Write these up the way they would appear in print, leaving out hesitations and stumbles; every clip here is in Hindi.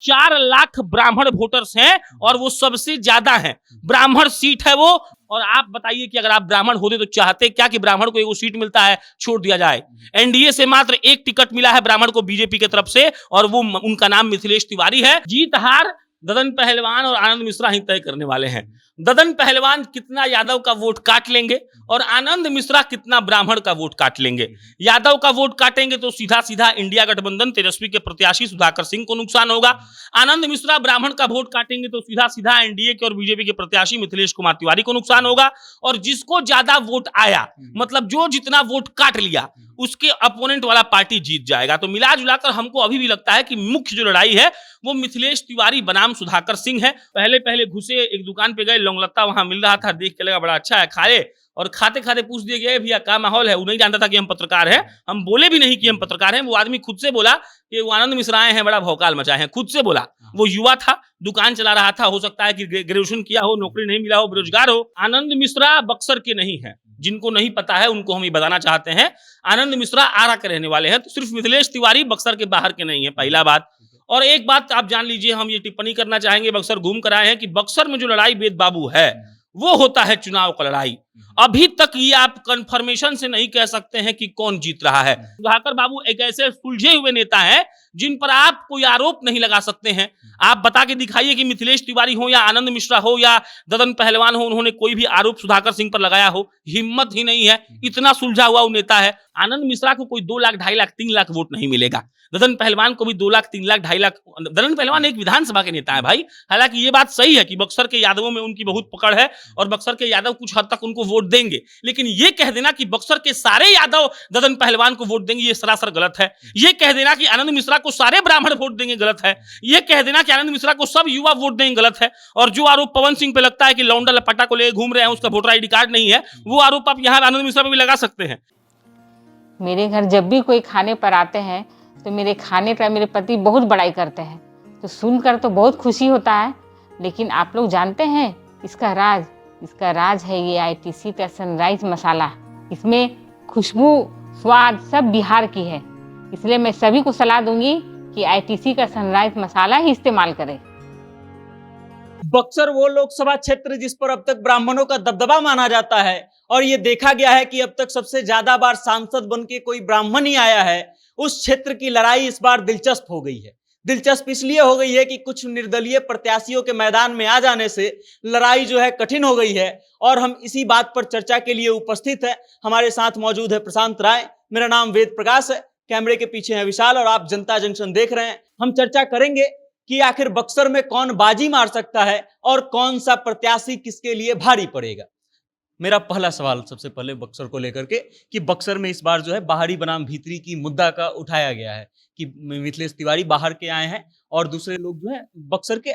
4 लाख ब्राह्मण वोटर्स हैं और वो सबसे ज्यादा हैं। ब्राह्मण सीट है वो। और आप बताइए कि अगर आप ब्राह्मण होते तो चाहते क्या कि ब्राह्मण को एक सीट मिलता है छोड़ दिया जाए। एनडीए से मात्र एक टिकट मिला है ब्राह्मण को बीजेपी की तरफ से और वो उनका नाम मिथिलेश तिवारी है। जीत हार ददन पहलवान और आनंद मिश्रा ही तय करने वाले हैं। ददन पहलवान कितना यादव का वोट काट लेंगे और आनंद मिश्रा कितना ब्राह्मण का वोट काट लेंगे। यादव का वोट काटेंगे तो सीधा सीधा इंडिया गठबंधन तेजस्वी के प्रत्याशी सुधाकर सिंह को नुकसान होगा। आनंद मिश्रा ब्राह्मण का वोट काटेंगे तो सीधा सीधा एनडीए के और बीजेपी के प्रत्याशी मिथिलेश कुमार तिवारी को नुकसान होगा। और जिसको ज्यादा वोट आया मतलब जो जितना वोट काट लिया उसके अपोनेंट वाला पार्टी जीत जाएगा। तो मिला जुलाकर हमको अभी भी लगता है कि मुख्य जो लड़ाई है वो मिथिलेश तिवारी बनाम सुधाकर सिंह है। पहले पहले घुसे एक दुकान पे गए, लौंगलत्ता वहां मिल रहा था, देख के लगा बड़ा अच्छा है, खाए और खाते खाते पूछ दिए गए भैया क्या माहौल है। वो नहीं जानता था कि हम पत्रकार हैं, हम बोले भी नहीं कि हम पत्रकार हैं। वो आदमी खुद से बोला कि वो आनंद मिश्रा आए हैं, बड़ा भौकाल मचाए हैं, खुद से बोला। वो युवा था, दुकान चला रहा था, हो सकता है कि ग्रेजुएशन किया हो, नौकरी नहीं मिला हो, बेरोजगार हो। आनंद मिश्रा बक्सर के नहीं है, जिनको नहीं पता है उनको हम ये बताना चाहते हैं। आनंद मिश्रा आरा के रहने वाले हैं। तो सिर्फ मिथिलेश तिवारी बक्सर के बाहर के नहीं है, पहला बात। और एक बात आप जान लीजिए, हम ये टिप्पणी करना चाहेंगे, बक्सर घूम कर आए हैं, कि बक्सर में जो लड़ाई वेद बाबू है वो होता है चुनाव का लड़ाई। अभी तक ये आप कंफर्मेशन से नहीं कह सकते हैं कि कौन जीत रहा है। सुधाकर बाबू एक ऐसे सुलझे हुए नेता हैं जिन पर आप कोई आरोप नहीं लगा सकते हैं। आप बता के दिखाइए कि मिथिलेश तिवारी हो या आनंद मिश्रा हो या ददन पहलवान हो, उन्होंने कोई भी आरोप सुधाकर सिंह पर लगाया हो। हिम्मत ही नहीं है, इतना सुलझा हुआ वो नेता है। आनंद मिश्रा को कोई 2 लाख 2.5 लाख 3 लाख वोट नहीं मिलेगा। ददन पहलवान को भी 2 लाख 3 लाख 2.5 लाख। ददन पहलवान एक विधानसभा के नेता है भाई। हालांकि ये बात सही है कि बक्सर के यादवों में उनकी बहुत पकड़ है और बक्सर के यादव कुछ हद तक उनको वोट देंगे, लेकिन ये कह देना कि बक्सर के सारे यादव ददन पहलवान को वोट देंगे, ये सरासर गलत है। ये कह देना कि आनंद मिश्रा को सारे ब्राह्मण वोट देंगे, गलत है। ये कह देना कि आनंद मिश्रा को सब युवा वोट देंगे, गलत है। और जो आरोप पवन सिंह पे लगता है कि लौंडा लपटा को ले घूम रहे हैं, उसका वोटर आईडी कार्ड नहीं है, वो आरोप आप यहाँ आनंद मिश्रा पे भी लगा सकते हैं। मेरे घर जब भी कोई खाने पर आते हैं तो मेरे खाने का मेरे पति बहुत बड़ाई करते हैं, तो सुनकर तो बहुत खुशी होता है। लेकिन आप लोग जानते हैं इसका राज है ये आईटीसी का सनराइज मसाला। इसमें खुशबू स्वाद सब बिहार की है, इसलिए मैं सभी को सलाह दूंगी कि आईटीसी का सनराइज मसाला ही इस्तेमाल करें। बक्सर वो लोकसभा क्षेत्र जिस पर अब तक ब्राह्मणों का दबदबा माना जाता है और ये देखा गया है कि अब तक सबसे ज्यादा बार सांसद बन के कोई ब्राह्मण ही आया है, उस क्षेत्र की लड़ाई इस बार दिलचस्प हो गई है। दिलचस्प इसलिए हो गई है कि कुछ निर्दलीय प्रत्याशियों के मैदान में आ जाने से लड़ाई जो है कठिन हो गई है। और हम इसी बात पर चर्चा के लिए उपस्थित है। हमारे साथ मौजूद है प्रशांत राय, मेरा नाम वेद प्रकाश है, कैमरे के पीछे है विशाल और आप जनता जंक्शन देख रहे हैं। हम चर्चा करेंगे कि आखिर बक्सर में कौन बाजी मार सकता है और कौन सा प्रत्याशी किसके लिए भारी पड़ेगा। मेरा पहला सवाल सबसे पहले बक्सर को लेकर के कि बक्सर में इस बार जो है बाहरी बनाम भीतरी की मुद्दा का उठाया गया है कि मिथिलेश तिवारी बाहर के आए हैं और दूसरे लोग जो है बक्सर के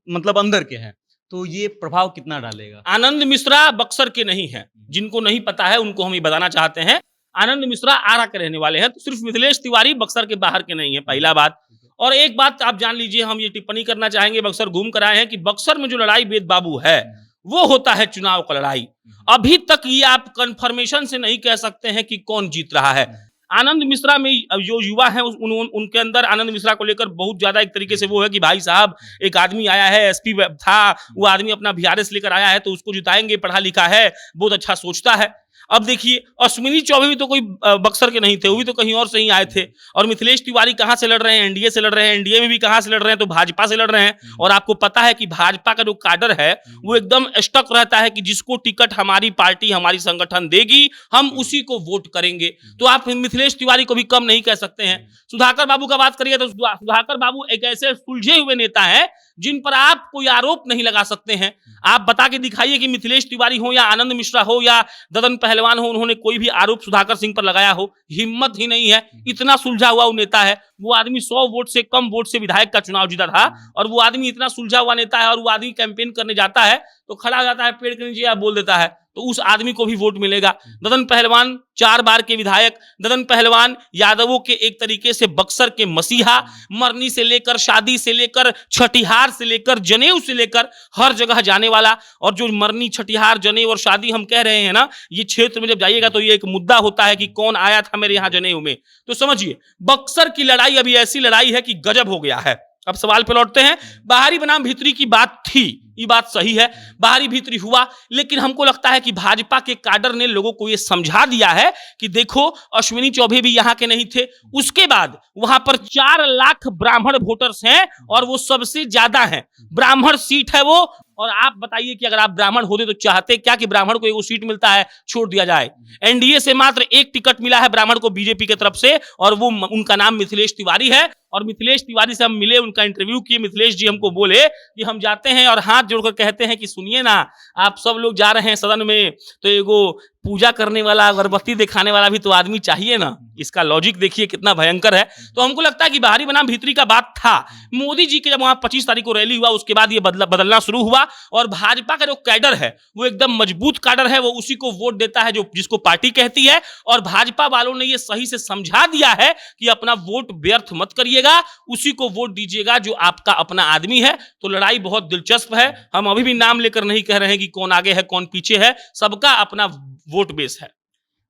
मतलब अंदर के हैं, तो ये प्रभाव कितना डालेगा। आनंद मिश्रा बक्सर के नहीं है, जिनको नहीं पता है उनको हम ये बताना चाहते हैं। आनंद मिश्रा आरा के रहने वाले हैं। तो सिर्फ मिथिलेश तिवारी बक्सर के बाहर के नहीं है, पहला बात। और एक बात आप जान लीजिए, हम ये टिप्पणी करना चाहेंगे, बक्सर घूम कर आए हैं, कि बक्सर में जो लड़ाई वेद बाबू है वो होता है चुनाव का लड़ाई। अभी तक ये आप कंफर्मेशन से नहीं कह सकते हैं कि कौन जीत रहा है। आनंद मिश्रा में जो युवा हैं उनके अंदर आनंद मिश्रा को लेकर बहुत ज्यादा एक तरीके से वो है कि भाई साहब एक आदमी आया है, एसपी था, वो आदमी अपना वीआरएस लेकर आया है तो उसको जिताएंगे, पढ़ा लिखा है, बहुत अच्छा सोचता है। अब देखिए अश्विनी चौबे भी तो कोई बक्सर के नहीं थे, वो भी तो कहीं और से ही आए थे। और मिथिलेश तिवारी कहां से लड़ रहे हैं? एनडीए से लड़ रहे हैं। एनडीए में भी कहां से लड़ रहे हैं? तो भाजपा से लड़ रहे हैं। और आपको पता है कि भाजपा का जो काडर है वो एकदम स्टक रहता है कि जिसको टिकट हमारी पार्टी हमारी संगठन देगी हम उसी को वोट करेंगे। तो आप मिथिलेश तिवारी को भी कम नहीं कह सकते हैं। सुधाकर बाबू का बात करिए तो सुधाकर बाबू एक ऐसे सुलझे हुए नेता है जिन पर आप कोई आरोप नहीं लगा सकते हैं। आप बता के दिखाइए कि मिथिलेश तिवारी हो या आनंद मिश्रा हो या ददन पहलवान हो, उन्होंने कोई भी आरोप सुधाकर सिंह पर लगाया हो। हिम्मत ही नहीं है, इतना सुलझा हुआ वो नेता है। वो आदमी 100 वोट से कम वोट से विधायक का चुनाव जीता था और वो आदमी इतना सुलझा हुआ नेता है। और वो आदमी कैंपेन करने जाता है तो खड़ा हो जाता है पेड़ के नीचे या बोल देता है, तो उस आदमी को भी वोट मिलेगा। ददन पहलवान 4 बार के विधायक, ददन पहलवान यादवों के एक तरीके से बक्सर के मसीहा, मरनी से लेकर शादी से लेकर छठिहार से लेकर जनेऊ से लेकर हर जगह जाने वाला। और जो मरनी छठिहार जनेऊ और शादी हम कह रहे हैं ना, ये क्षेत्र में जब जाइएगा तो ये एक मुद्दा होता है कि कौन आया था मेरे यहाँ जनेऊ में। तो समझिए बक्सर की लड़ाई अभी ऐसी लड़ाई है कि गजब हो गया है। अब सवाल पे लौटते हैं। बाहरी बनाम भीतरी की बात थी, ये बात सही है, बाहरी भीतरी हुआ, लेकिन हमको लगता है कि भाजपा के काडर ने लोगों को ये समझा दिया है कि देखो अश्विनी चौबे भी यहाँ के नहीं थे, उसके बाद वहां पर 4 लाख ब्राह्मण वोटर्स हैं और वो सबसे ज्यादा हैं, ब्राह्मण सीट है वो। और आप बताइए कि अगर आप ब्राह्मण होते तो चाहते क्या कि ब्राह्मण को एक सीट मिलता है छोड़ दिया जाए। एनडीए से मात्र एक टिकट मिला है ब्राह्मण को बीजेपी की तरफ से, और वो उनका नाम मिथिलेश तिवारी है। और मिथिलेश तिवारी से हम मिले, उनका इंटरव्यू किए। मिथिलेश जी हमको बोले कि हम जाते हैं और हाथ जोड़कर कहते हैं कि सुनिए ना, आप सब लोग जा रहे हैं सदन में, तो एगो पूजा करने वाला, अगरबत्ती दिखाने वाला भी तो आदमी चाहिए ना। इसका लॉजिक देखिए कितना भयंकर है। तो हमको लगता है कि बाहरी बनाम भीतरी का बात था। मोदी जी के जब वहां 25 तारीख को रैली हुआ, उसके बाद ये बदलना शुरू हुआ, और भाजपा का जो कैडर है वो एकदम मजबूत कैडर है, वो उसी को वोट देता है जो जिसको पार्टी कहती है। और भाजपा वालों ने ये सही से समझा दिया है कि अपना वोट व्यर्थ मत करिएगा, उसी को वोट दीजिएगा जो आपका अपना आदमी है। तो लड़ाई बहुत दिलचस्प है। हम अभी भी नाम लेकर नहीं कह रहे हैं कि कौन आगे है कौन पीछे है, सबका अपना वोट बेस है।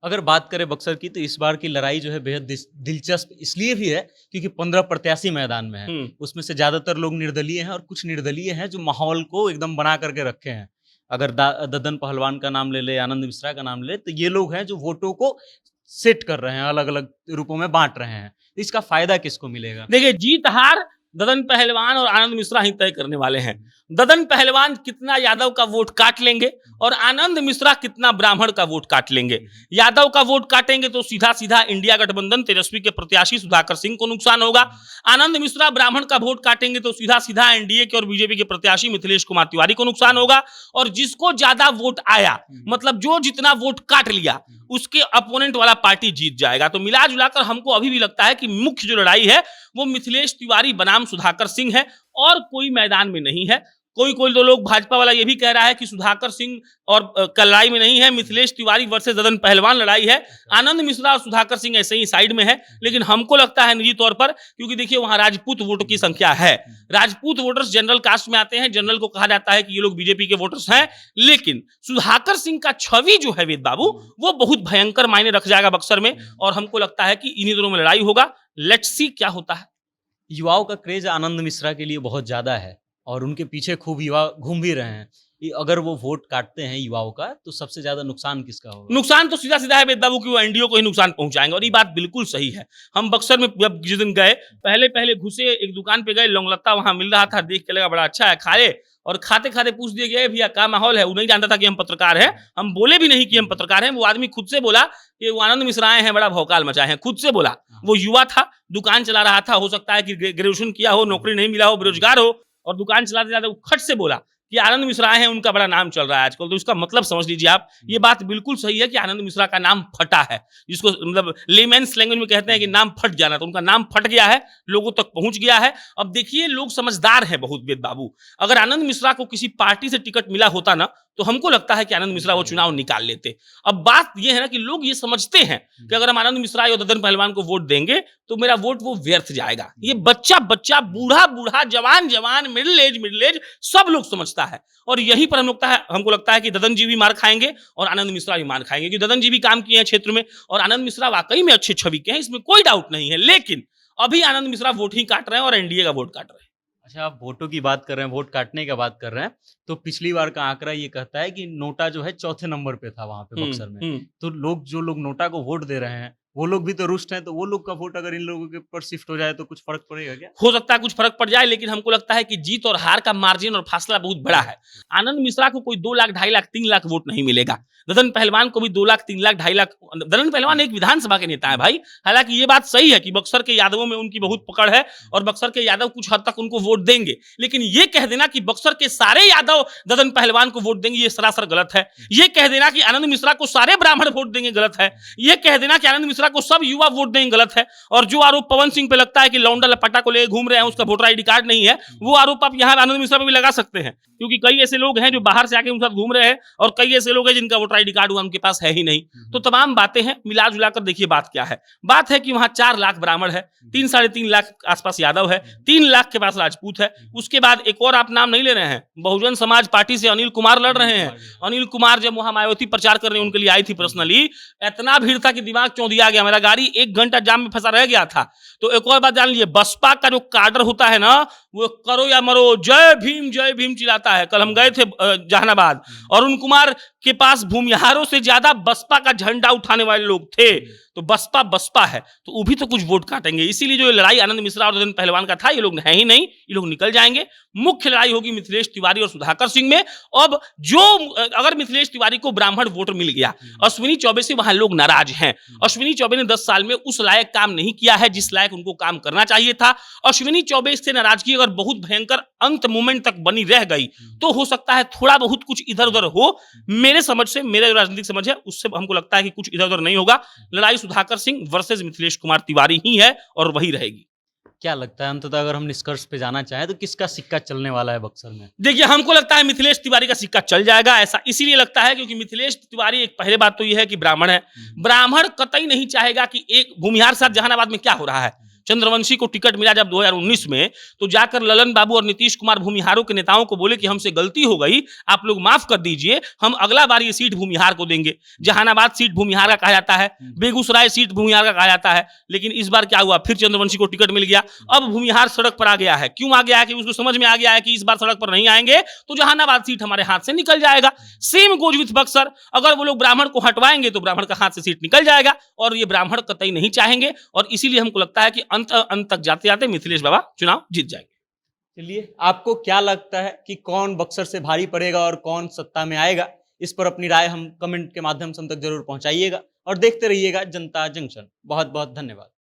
अगर बात करें बक्सर की, तो इस बार की लड़ाई जो है बेहद दिलचस्प इसलिए भी है क्योंकि 15 प्रत्याशी मैदान में हैं। उसमें से ज्यादातर लोग निर्दलीय हैं और कुछ निर्दलीय हैं जो माहौल को एकदम बना करके रखे हैं। अगर ददन पहलवान का नाम ले ले, आनंद मिश्रा का नाम ले ले, तो ये लोग हैं जो वोटों को सेट कर रहे हैं, अलग अलग रूपों में बांट रहे हैं। इसका फायदा किसको मिलेगा? देखिए, जीत हार ददन पहलवान और आनंद मिश्रा ही तय करने वाले हैं। ददन पहलवान कितना यादव का वोट काट लेंगे और आनंद मिश्रा कितना ब्राह्मण का वोट काट लेंगे। यादव का वोट काटेंगे तो सीधा सीधा इंडिया गठबंधन तेजस्वी के प्रत्याशी सुधाकर सिंह को नुकसान होगा। आनंद मिश्रा ब्राह्मण का वोट काटेंगे तो सीधा सीधा एनडीए के और बीजेपी के प्रत्याशी मिथिलेश कुमार तिवारी को नुकसान होगा। और जिसको ज्यादा वोट आया, मतलब जो जितना वोट काट लिया, उसके अपोनेंट वाला पार्टी जीत जाएगा। तो मिला जुलाकर हमको अभी भी लगता है कि मुख्य जो लड़ाई है वो मिथिलेश तिवारी बनाम सुधाकर सिंह है, और कोई मैदान में नहीं है। कोई तो लोग भाजपा वाला ये भी कह रहा है कि सुधाकर सिंह और लड़ाई में नहीं है, मिथिलेश तिवारी वर्सेस ददन पहलवान लड़ाई है। आनंद मिश्रा और सुधाकर सिंह ऐसे ही साइड में है। लेकिन हमको लगता है निजी तौर पर, क्योंकि देखिए वहां राजपूत वोटों की संख्या है, राजपूत वोटर्स जनरल कास्ट में आते हैं, जनरल को कहा जाता है कि ये लोग बीजेपी के वोटर्स हैं। लेकिन सुधाकर सिंह का छवि जो है वेद बाबू, वो बहुत भयंकर मायने रख जाएगा बक्सर में, और हमको लगता है कि इन्हीं दोनों में लड़ाई होगा। लेट्स सी क्या होता है। युवाओं का क्रेज आनंद मिश्रा के लिए बहुत ज्यादा है और उनके पीछे खूब युवा घूम भी रहे हैं। अगर वो वोट काटते हैं युवाओं का, तो सबसे ज्यादा नुकसान किसका होगा? नुकसान तो सीधा सीधा है वेद बाबू की वो एनडीए को ही नुकसान पहुंचाएंगे, और ये बात बिल्कुल सही है। हम बक्सर में जब जिस दिन गए, पहले घुसे, एक दुकान पे गए, लौंगलत्ता वहां मिल रहा था, देख के लगा बड़ा अच्छा है, खाए, और खाते खाते पूछ दिए गए भैया क्या माहौल है। वो नहीं जानता था कि हम पत्रकार हैं, हम बोले भी नहीं कि हम पत्रकार हैं। वो आदमी खुद से बोला कि वो आनंद मिश्रा आए हैं, बड़ा भौकाल मचाए हैं, खुद से बोला। वो युवा था, दुकान चला रहा था, हो सकता है कि ग्रेजुएशन किया हो, नौकरी नहीं मिला हो, बेरोजगार हो, और दुकान चलाते जाते वो खट से बोला कि आनंद मिश्रा आए हैं, उनका बड़ा नाम चल रहा है आजकल। तो इसका मतलब समझ लीजिए आप, ये बात बिल्कुल सही है कि आनंद मिश्रा का नाम फटा है, जिसको मतलब लेमेंस लैंग्वेज में कहते हैं कि नाम फट जाना। तो उनका नाम फट गया है, लोगों तक पहुंच गया है। अब देखिए, लोग समझदार हैं बहुत वेद बाबू। अगर आनंद मिश्रा को किसी पार्टी से टिकट मिला होता ना, तो हमको लगता है कि आनंद मिश्रा वो चुनाव निकाल लेते। अब बात ये है ना कि लोग ये समझते हैं कि अगर हम आनंद मिश्रा या ददन पहलवान को वोट देंगे तो मेरा वोट वो व्यर्थ जाएगा। ये बच्चा, बूढ़ा, जवान, मिडिल एज सब लोग समझता है। और यही पर हमको लगता है कि ददन जी भी मार खाएंगे और आनंद मिश्रा भी मार खाएंगे, क्योंकि ददन जी भी काम किए हैं क्षेत्र में और आनंद मिश्रा वाकई में अच्छे छवि के हैं, इसमें कोई डाउट नहीं है। लेकिन अभी आनंद मिश्रा वोट ही काट रहे हैं और एनडीए का वोट काट रहे हैं। अच्छा, आप वोटों की बात कर रहे हैं, वोट काटने की बात कर रहे हैं, तो पिछली बार का आंकड़ा ये कहता है कि नोटा जो है 4थे नंबर पे था वहां पे बक्सर में। तो जो लोग नोटा को वोट दे रहे हैं, वो लोग भी तो रुष्ट हैं। तो वो लोग का वोट अगर इन लोगों के ऊपर शिफ्ट हो जाए तो कुछ फर्क पड़ेगा क्या? हो सकता है कुछ फर्क पड़ जाए, लेकिन हमको लगता है कि जीत और हार का मार्जिन और फासला बहुत बड़ा है। आनंद मिश्रा को कोई 2 लाख, 2.5 लाख, 3 लाख वोट नहीं मिलेगा। ददन पहलवान को भी 2 लाख, 3 लाख, 2.5 लाख। ददन पहलवान एक विधानसभा के नेता है भाई। हालांकि ये बात सही है कि बक्सर के यादवों में उनकी बहुत पकड़ है और बक्सर के यादव कुछ हद तक उनको वोट देंगे, लेकिन ये कह देना कि बक्सर के सारे यादव ददन पहलवान को वोट देंगे, ये सरासर गलत है। ये कह देना कि आनंद मिश्रा को सारे ब्राह्मण वोट देंगे, गलत है। ये कह देना कि आनंद मिश्रा को सब युवा वोट देंगे, गलत है। और जो आरोप पवन सिंह पे लगता है कि लौंडा लपटा को ले घूम रहे हैं, उसका वोटर आईडी कार्ड नहीं है, वो आरोप आप यहाँ आनंद मिश्रा पे भी लगा सकते हैं, क्योंकि कई ऐसे लोग हैं जो बाहर से आके उनके साथ घूम रहे हैं और कई ऐसे लोग हैं जिनका वोटर आईडी कार्ड उनके पास है ही नहीं। तो तमाम बातें हैं, मिला जुला कर देखिए बात क्या है। बात है कि वहां 4 लाख ब्राह्मण है, 3 साढ़े 3 लाख आसपास यादव है, 3 लाख के पास राजपूत है। उसके बाद एक और आप नाम नहीं ले रहे हैं, बहुजन समाज पार्टी से अनिल कुमार लड़ रहे हैं। अनिल कुमार जब वहां मायावती प्रचार कर रहे हैं, उनके लिए आई थी पर्सनली, इतना भीड़ था कि दिमाग चौंधिया आ गया, मेरा गाड़ी 1 घंटा जाम में फंसा रह गया था। तो एक और बात जान लीजिए, बसपा का जो काडर होता है ना, वो करो या मरो जय भीम चिल्लाता है। कल हम गए थे जहानाबाद, अरुण कुमार के पास भूमिहारों से ज्यादा बसपा का झंडा उठाने वाले लोग थे। तो बसपा है, तो वो भी तो कुछ वोट काटेंगे। इसीलिए जो लड़ाई आनंद मिश्रा और ददन पहलवान का था, ये लोग है ही नहीं, ये लोग निकल जाएंगे। मुख्य लड़ाई होगी मिथिलेश तिवारी और सुधाकर सिंह में। अब जो अगर मिथिलेश तिवारी को ब्राह्मण वोट मिल गया, अश्विनी चौबे से वहां लोग नाराज हैं। अश्विनी चौबे ने 10 साल में उस लायक काम नहीं किया है जिस लायक उनको काम करना चाहिए था। अश्विनी चौबे से नाराजगी अगर बहुत भयंकर अंत मोमेंट तक बनी रह गई, तो हो सकता है थोड़ा बहुत कुछ इधर उधर हो। मेरे समझ से, मेरा जो राजनीतिक समझ है उससे हमको लगता है कि कुछ इधर उधर नहीं होगा। लड़ाई सुधाकर सिंह वर्सेस मिथिलेश कुमार तिवारी ही है और वही रहेगी। क्या लगता है अंततः अगर हम निष्कर्ष पे जाना चाहें तो किसका सिक्का चलने वाला है बक्सर में? देखिए, हमको लगता है मिथिलेश तिवारी का सिक्का चल जाएगा। ऐसा इसीलिए लगता है क्योंकि मिथिलेश तिवारी, एक पहले बात तो यह है कि ब्राह्मण है। ब्राह्मण कतई नहीं चाहेगा कि एक भूमिहार साथ जहानाबाद में क्या हो रहा है, चंद्रवंशी को टिकट मिला जब 2019 में, तो जाकर ललन बाबू और नीतीश कुमार भूमिहारों के नेताओं को बोले कि हमसे गलती हो गई, आप लोग माफ कर दीजिए, हम अगला बार ये सीट भूमिहार को देंगे। जहानाबाद सीट भूमिहार का कहा जाता है, बेगूसराय सीट भूमिहार का कहा जाता है। लेकिन इस बार क्या हुआ, फिर चंद्रवंशी को टिकट मिल गया। अब भूमिहार सड़क पर आ गया है। क्यों आ गया है? कि उसको समझ में आ गया है कि इस बार सड़क पर नहीं आएंगे तो जहानाबाद सीट हमारे हाथ से निकल जाएगा। सेम गोज विथ बक्सर, अगर वो लोग ब्राह्मण को हटवाएंगे तो ब्राह्मण का हाथ से सीट निकल जाएगा, और ये ब्राह्मण कतई नहीं चाहेंगे। और इसीलिए हमको लगता है कि अंत तक जाते जाते मिथिलेश बाबा चुनाव जीत जाएंगे। चलिए, आपको क्या लगता है कि कौन बक्सर से भारी पड़ेगा और कौन सत्ता में आएगा? इस पर अपनी राय हम कमेंट के माध्यम से हम तक जरूर पहुंचाइएगा और देखते रहिएगा जनता जंक्शन। बहुत बहुत धन्यवाद।